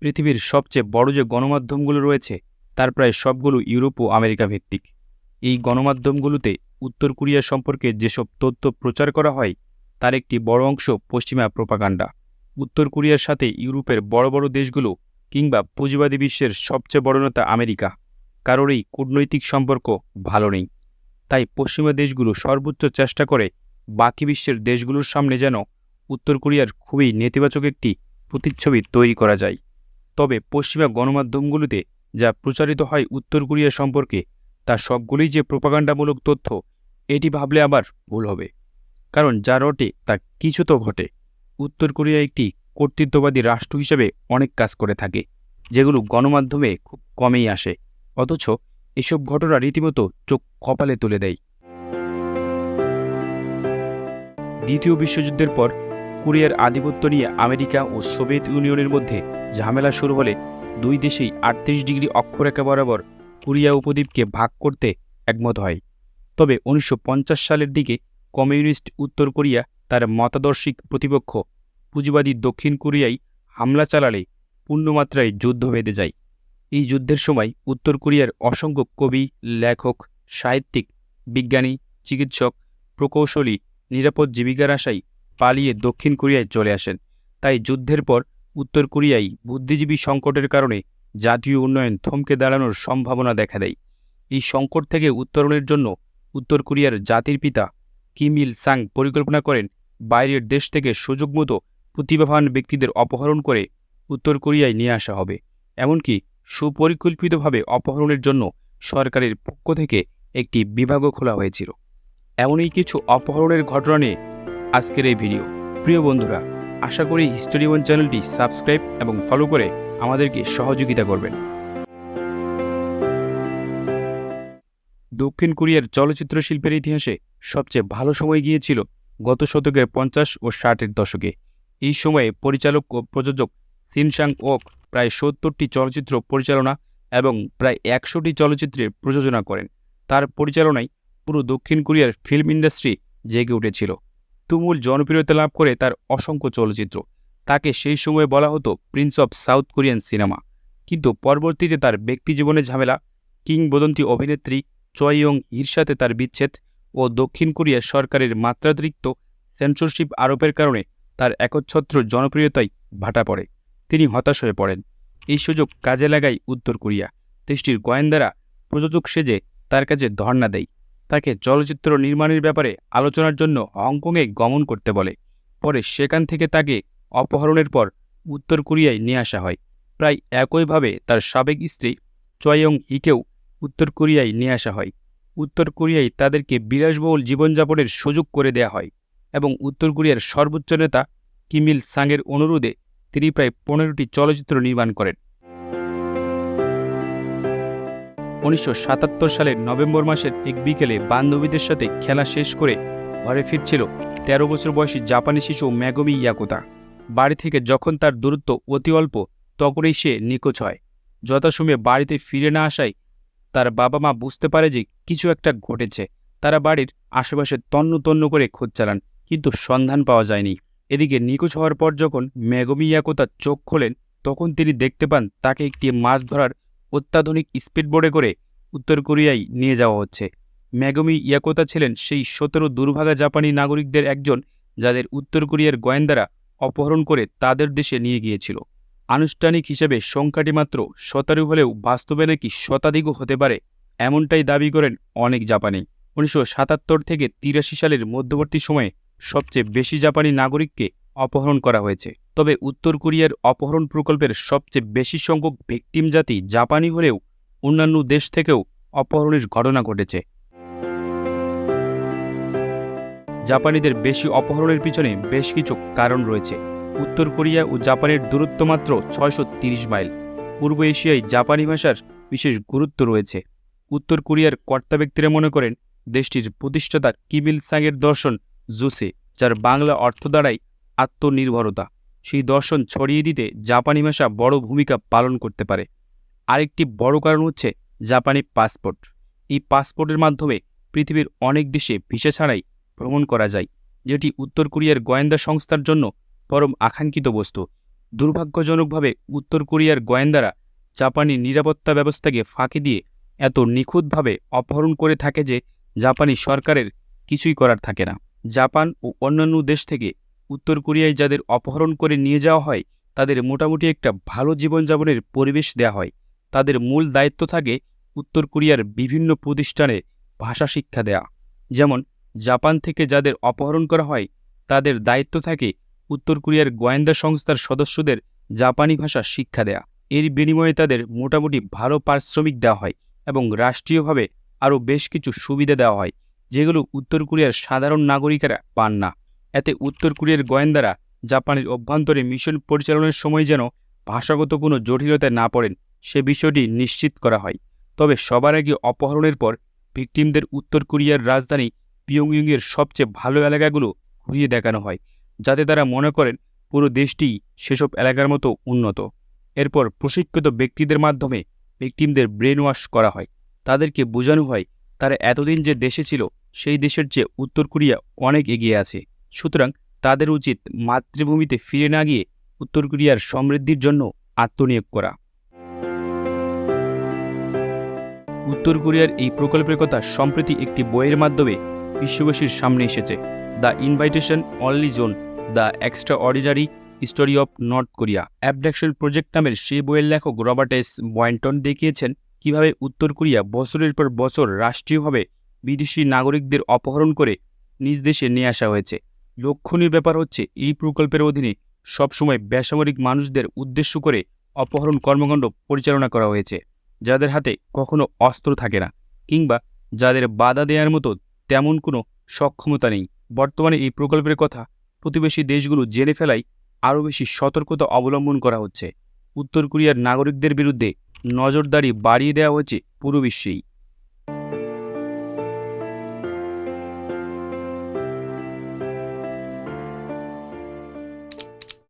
পৃথিবীর সবচেয়ে বড় যে গণমাধ্যমগুলো রয়েছে তার প্রায় সবগুলো ইউরোপ ও আমেরিকা ভিত্তিক। এই গণমাধ্যমগুলোতে উত্তর কোরিয়া সম্পর্কে যেসব তথ্য প্রচার করা হয় তার একটি বড় অংশ পশ্চিমা প্রোপাগান্ডা। উত্তর কোরিয়ার সাথে ইউরোপের বড় বড় দেশগুলো কিংবা পুঁজিবাদী বিশ্বের সবচেয়ে বড় নেতা আমেরিকা কারোরই কূটনৈতিক সম্পর্ক ভালো নেই। তাই পশ্চিমা দেশগুলো সর্বোচ্চ চেষ্টা করে বাকি বিশ্বের দেশগুলোর সামনে যেন উত্তর কোরিয়ার খুবই নেতিবাচক একটি প্রতিচ্ছবি তৈরি করা যায়। তবে পশ্চিমা গণমাধ্যমগুলোতে যা প্রচারিত হয় উত্তর কোরিয়া সম্পর্কে তা সবগুলোই যে প্রোপাগান্ডামূলক তথ্য, এটি ভাবলে আবার ভুল হবে। কারণ যা রটে তা কিছু তো ঘটে। উত্তর কোরিয়া একটি কর্তৃত্ববাদী রাষ্ট্র হিসেবে অনেক কাজ করে থাকে, যেগুলো গণমাধ্যমে খুব কমই আসে, অথচ এসব ঘটনা রীতিমতো চোখ কপালে তুলে দেয়। দ্বিতীয় বিশ্বযুদ্ধের পর কোরিয়ার আধিপত্য নিয়ে আমেরিকা ও সোভিয়েত ইউনিয়নের মধ্যে ঝামেলা শুরু হলে দুই দেশেই 38 ডিগ্রি অক্ষরেখা বরাবর কোরিয়া উপদ্বীপকে ভাগ করতে একমত হয়। তবে 1950 সালের দিকে কমিউনিস্ট উত্তর কোরিয়া তার মতাদর্শিক প্রতিপক্ষ পুঁজিবাদী দক্ষিণ কোরিয়ায় হামলা চালালে পূর্ণমাত্রায় যুদ্ধ বেঁধে যায়। এই যুদ্ধের সময় উত্তর কোরিয়ার অসংখ্য কবি, লেখক, সাহিত্যিক, বিজ্ঞানী, চিকিৎসক, প্রকৌশলী নিরাপদ জীবিকার আশায় পালিয়ে দক্ষিণ কোরিয়ায় চলে আসেন। তাই যুদ্ধের পর উত্তর কোরিয়ায় বুদ্ধিজীবী সংকটের কারণে জাতীয় উন্নয়ন থমকে দাঁড়ানোর সম্ভাবনা দেখা দেয়। এই সংকট থেকে উত্তরণের জন্য উত্তর কোরিয়ার জাতির পিতা কিম ইল সাং পরিকল্পনা করেন বাইরের দেশ থেকে সুযোগমতো প্রতিভাবান ব্যক্তিদের অপহরণ করে উত্তর কোরিয়ায় নিয়ে আসা হবে। এমনকি সুপরিকল্পিতভাবে অপহরণের জন্য সরকারের পক্ষ থেকে একটি বিভাগও খোলা হয়েছিল। এমনই কিছু অপহরণের ঘটনা নিয়ে আজকের এই ভিডিও। প্রিয় বন্ধুরা, আশা করি হিস্টোরি ওয়ান চ্যানেলটি সাবস্ক্রাইব এবং ফলো করে আমাদেরকে সহযোগিতা করবেন। দক্ষিণ কোরিয়ার চলচ্চিত্র শিল্পের ইতিহাসে সবচেয়ে ভালো সময় গিয়েছিল গত শতকের 50 ও 60-এর দশকে। এই সময়ে পরিচালক ও প্রযোজক সিন সাং ওক প্রায় 70টি চলচ্চিত্র পরিচালনা এবং প্রায় 100টি চলচ্চিত্রের প্রযোজনা করেন। তার পরিচালনায় পুরো দক্ষিণ কোরিয়ার ফিল্ম ইন্ডাস্ট্রি জেগে উঠেছিল। তুমুল জনপ্রিয়তা লাভ করে তার অসংখ্য চলচ্চিত্র। তাকে সেই সময়ে বলা হতো Prince of south Korean cinema. কিন্তু পরবর্তীতে তার ব্যক্তিজীবনে ঝামেলা, কিংবদন্তি অভিনেত্রী চয় ইয়ং হির সাথে তার বিচ্ছেদ ও দক্ষিণ কোরিয়া সরকারের মাত্রাতিরিক্ত সেন্সরশিপ আরোপের কারণে তার একচ্ছত্র জনপ্রিয়তায় ভাটা পড়ে। তিনি হতাশ হয়ে পড়েন। এই সুযোগ কাজে লাগায় উত্তর কোরিয়া। দেশটির গোয়েন্দারা প্রযোজক সেজে তার কাছে ধর্ণা দেয়। তাকে চলচ্চিত্র নির্মাণের ব্যাপারে আলোচনার জন্য হংকংয়ে গমন করতে বলে। পরে সেখান থেকে তাকে অপহরণের পর উত্তর কোরিয়ায় নিয়ে আসা হয়। প্রায় একইভাবে তার সাবেক স্ত্রী চয় ইয়ং হিকেও উত্তর কোরিয়ায় নিয়ে আসা হয়। উত্তর কোরিয়ায় তাদেরকে বিলাসবহুল জীবনযাপনের সুযোগ করে দেয়া হয় এবং উত্তর কোরিয়ার সর্বোচ্চ নেতা কিম ইল সাংয়ের অনুরোধে তিনি প্রায় 15টি চলচ্চিত্র নির্মাণ করেন। 1977 সালের নভেম্বর মাসের এক বিকেলে বান্ধবীদের সাথে খেলা শেষ করে ঘরে ফিরছিল 13 বছর বয়সী জাপানি শিশু মেগুমি ইয়াকোতা। বাড়ি থেকে যখন তার দূরত্ব অতি অল্প তখনই সে নিখোঁজ হয়। যথাসময়ে বাড়িতে ফিরে না আসায় তার বাবা মা বুঝতে পারে যে কিছু একটা ঘটেছে। তারা বাড়ির আশেপাশে তন্ন তন্ন করে খোঁজ চালান, কিন্তু সন্ধান পাওয়া যায়নি। এদিকে নিখোঁজ হওয়ার পর যখন মেগুমি ইয়াকোতা চোখ খোলেন তখন তিনি দেখতে পান তাকে একটি মাছ ধরার অত্যাধুনিক স্পিডবোটে করে উত্তর কোরিয়ায় নিয়ে যাওয়া হচ্ছে। মেগুমি ইয়াকোতা ছিলেন সেই 17 দুর্ভাগা জাপানি নাগরিকদের একজন যাদের উত্তর কোরিয়ার গোয়েন্দারা অপহরণ করে তাদের দেশে নিয়ে গিয়েছিল। আনুষ্ঠানিক হিসেবে সংখ্যাটি মাত্র 17 হলেও বাস্তবে নাকি শতাধিকও হতে পারে, এমনটাই দাবি করেন অনেক জাপানি। 1977 থেকে 83 সালের মধ্যবর্তী সময়ে সবচেয়ে বেশি জাপানি নাগরিককে অপহরণ করা হয়েছে। তবে উত্তর কোরিয়ার অপহরণ প্রকল্পের সবচেয়ে বেশি সংখ্যক ভিকটিম জাতি জাপানি হলেও অন্যান্য দেশ থেকেও অপহরণের ঘটনা ঘটেছে। জাপানিদের বেশি অপহরণের পিছনে বেশ কিছু কারণ রয়েছে। উত্তর কোরিয়া ও জাপানের দূরত্ব মাত্র 630 মাইল। পূর্ব এশিয়ায় জাপানি ভাষার বিশেষ গুরুত্ব রয়েছে। উত্তর কোরিয়ার কর্তা ব্যক্তিরা মনে করেন দেশটির প্রতিষ্ঠাতা কিম ইল সাংয়ের দর্শন জুসে, যার বাংলা অর্থ দাঁড়ায় আত্মনির্ভরতা, সেই দর্শন ছড়িয়ে দিতে জাপানি ভাষা বড় ভূমিকা পালন করতে পারে। আরেকটি বড় কারণ হচ্ছে জাপানি পাসপোর্ট। এই পাসপোর্টের মাধ্যমে পৃথিবীর অনেক দেশে ভিসা ছাড়াই ভ্রমণ করা যায়, যেটি উত্তর কোরিয়ার গোয়েন্দা সংস্থার জন্য পরম আকাঙ্ক্ষিত বস্তু। দুর্ভাগ্যজনকভাবে উত্তর কোরিয়ার গোয়েন্দারা জাপানি নিরাপত্তা ব্যবস্থাকে ফাঁকি দিয়ে এত নিখুঁতভাবে অপহরণ করে থাকে যে জাপানি সরকারের কিছুই করার থাকে না। জাপান ও অন্যান্য দেশ থেকে উত্তর কোরিয়ায় যাদের অপহরণ করে নিয়ে যাওয়া হয় তাদের মোটামুটি একটা ভালো জীবনযাপনের পরিবেশ দেওয়া হয়। তাদের মূল দায়িত্ব থাকে উত্তর কোরিয়ার বিভিন্ন প্রতিষ্ঠানে ভাষা শিক্ষা দেয়া। যেমন জাপান থেকে যাদের অপহরণ করা হয় তাদের দায়িত্ব থাকে উত্তর কোরিয়ার গোয়েন্দা সংস্থার সদস্যদের জাপানি ভাষা শিক্ষা দেয়া। এর বিনিময়ে তাদের মোটামুটি ভালো পারিশ্রমিক দেওয়া হয় এবং রাষ্ট্রীয়ভাবে আরও বেশ কিছু সুবিধা দেওয়া হয় যেগুলো উত্তর কোরিয়ার সাধারণ নাগরিকেরা পান না। এতে উত্তর কোরিয়ার গোয়েন্দারা জাপানের অভ্যন্তরে মিশন পরিচালনার সময় যেন ভাষাগত কোনো জটিলতায় না পড়েন সে বিষয়টি নিশ্চিত করা হয়। তবে সবার আগে অপহরণের পর ভিকটিমদের উত্তর কোরিয়ার রাজধানী পিয়ংইয়ংয়ের সবচেয়ে ভালো এলাকাগুলো ঘুরিয়ে দেখানো হয় যাতে তারা মনে করেন পুরো দেশটিই সেসব এলাকার মতো উন্নত। এরপর প্রশিক্ষিত ব্যক্তিদের মাধ্যমে ভিকটিমদের ব্রেন ওয়াশ করা হয়। তাদেরকে বোঝানো হয় তারা এতদিন যে দেশে ছিল সেই দেশের চেয়ে উত্তর কোরিয়া অনেক এগিয়ে আছে, সুতরাং তাদের উচিত মাতৃভূমিতে ফিরে না গিয়ে উত্তর কোরিয়ার সমৃদ্ধির জন্য আত্মনিয়োগ করা। উত্তর কোরিয়ার এই প্রকল্পের কথা সম্প্রতি একটি বইয়ের মাধ্যমে বিশ্ববাসীর সামনে এসেছে। The invitation only zone, the extra ordinary story of north Korea abduction project নামের সেই বইয়ের লেখক রবার্ট এস বয়েন্টন দেখিয়েছেন কিভাবে উত্তর কোরিয়া বছরের পর বছর রাষ্ট্রীয়ভাবে বিদেশি নাগরিকদের অপহরণ করে নিজ দেশে নিয়ে আসা হয়েছে। লক্ষণীয় ব্যাপার হচ্ছে এই প্রকল্পের অধীনে সবসময় বেসামরিক মানুষদের উদ্দেশ্য করে অপহরণ কর্মকাণ্ড পরিচালনা করা হয়েছে যাদের হাতে কখনো অস্ত্র থাকে না কিংবা যাদের বাধা দেওয়ার মতো তেমন কোনো সক্ষমতা নেই। বর্তমানে এই প্রকল্পের কথা প্রতিবেশী দেশগুলো জেনে ফেলায় আরও বেশি সতর্কতা অবলম্বন করা হচ্ছে। উত্তর কোরিয়ার নাগরিকদের বিরুদ্ধে নজরদারি বাড়িয়ে দেওয়া হচ্ছে পুরো বিশ্বেই।